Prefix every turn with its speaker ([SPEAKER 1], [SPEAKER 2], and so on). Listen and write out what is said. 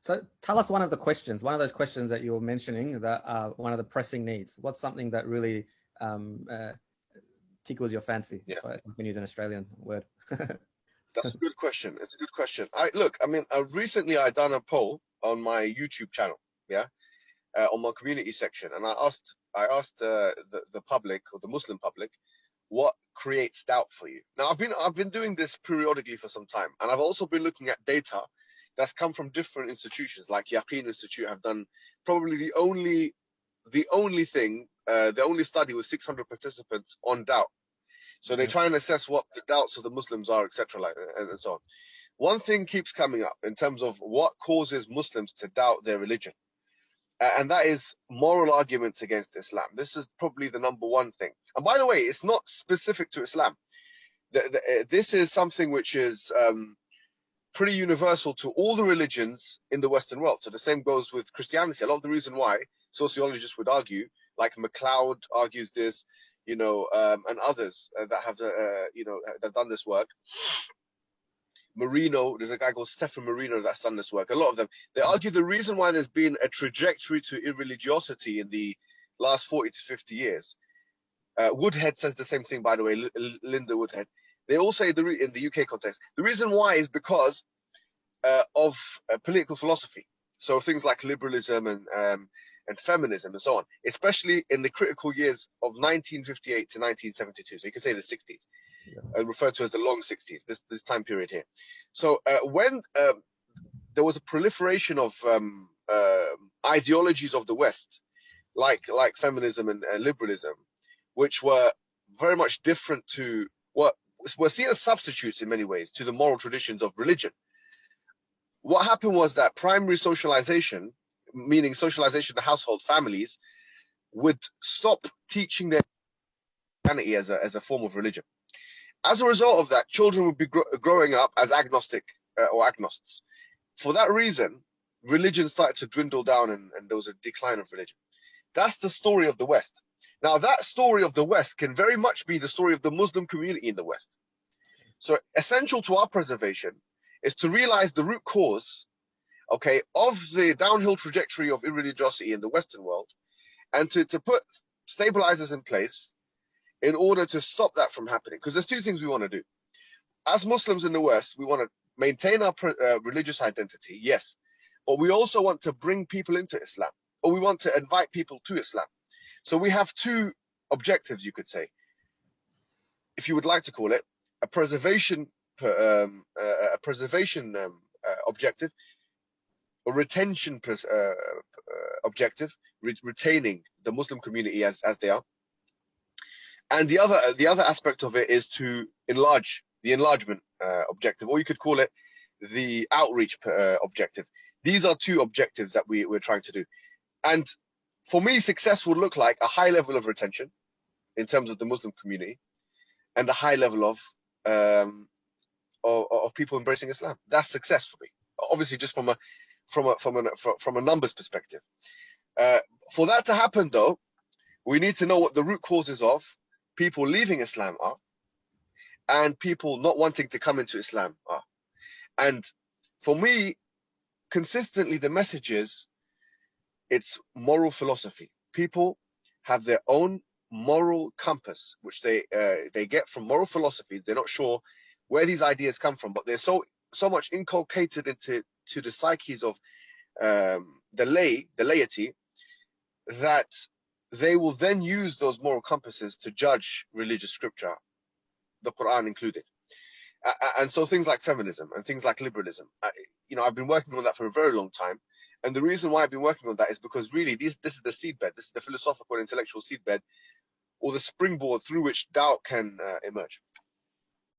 [SPEAKER 1] So tell us one of the questions, one of those questions that you were mentioning, that one of the pressing needs. What's something that really tickles your fancy,
[SPEAKER 2] Yeah,
[SPEAKER 1] if I can use an Australian word?
[SPEAKER 2] that's a good question. It's a good question. Recently I done a poll on my YouTube channel, yeah, on my community section, and I asked the public, or the Muslim public, what creates doubt for you. Now I've been doing this periodically for some time, and I've also been looking at data that's come from different institutions, like Yaqeen Institute have done probably the only study with 600 participants on doubt. So they
[SPEAKER 1] Okay.
[SPEAKER 2] try and assess what the doubts of the Muslims are, etc., like, and so on. One thing keeps coming up in terms of what causes Muslims to doubt their religion, and that is moral arguments against Islam. This is probably the number one thing. And by the way, it's not specific to Islam. This is something which is pretty universal to all the religions in the Western world. So the same goes with Christianity. A lot of the reason why sociologists would argue, like MacLeod argues this, and others that have, that done this work. Marino, there's a guy called Stefan Marino that's done this work. A lot of them, they argue the reason why there's been a trajectory to irreligiosity in the last 40 to 50 years. Woodhead says the same thing, by the way, Linda Woodhead. They all say in the UK context, the reason why is because of political philosophy. So things like liberalism and feminism and so on, especially in the critical years of 1958 to 1972. So you can say the 60s, referred to as the long 60s, this time period here. So when there was a proliferation of ideologies of the West, like feminism and liberalism, which were very much different to what were seen as substitutes in many ways to the moral traditions of religion. What happened was that primary socialization, meaning socialization in the household, families, would stop teaching their Christianity as a form of religion. As a result of that, children would be growing up as agnostic or agnosts. For that reason, religion started to dwindle down, and there was a decline of religion. That's the story of the West. Now, that story of the West can very much be the story of the Muslim community in the West. So essential to our preservation is to realize the root cause, okay, of the downhill trajectory of irreligiosity in the Western world, and to put stabilizers in place in order to stop that from happening. Because there's two things we want to do. As Muslims in the West, we want to maintain our religious identity, yes, but we also want to bring people into Islam, or we want to invite people to Islam. So we have two objectives, you could say, if you would like to call it, a preservation objective, a retention objective, retaining the Muslim community as they are, and the other aspect of it is to enlarge, the enlargement objective, or you could call it the outreach objective. These are two objectives that we're trying to do, and for me, success would look like a high level of retention in terms of the Muslim community, and a high level of people embracing Islam. That's success for me. Obviously, just from a numbers perspective. For that to happen, though, we need to know what the root causes of people leaving Islam are, and people not wanting to come into Islam are. And for me, consistently, the message is, it's moral philosophy. People have their own moral compass, which they get from moral philosophies. They're not sure where these ideas come from, but they're so much inculcated into the psyches of the laity, that they will then use those moral compasses to judge religious scripture, the Quran included. And so things like feminism and things like liberalism, I've been working on that for a very long time. And the reason why I've been working on that is because really this is the seedbed, this is the philosophical and intellectual seedbed, or the springboard through which doubt can emerge.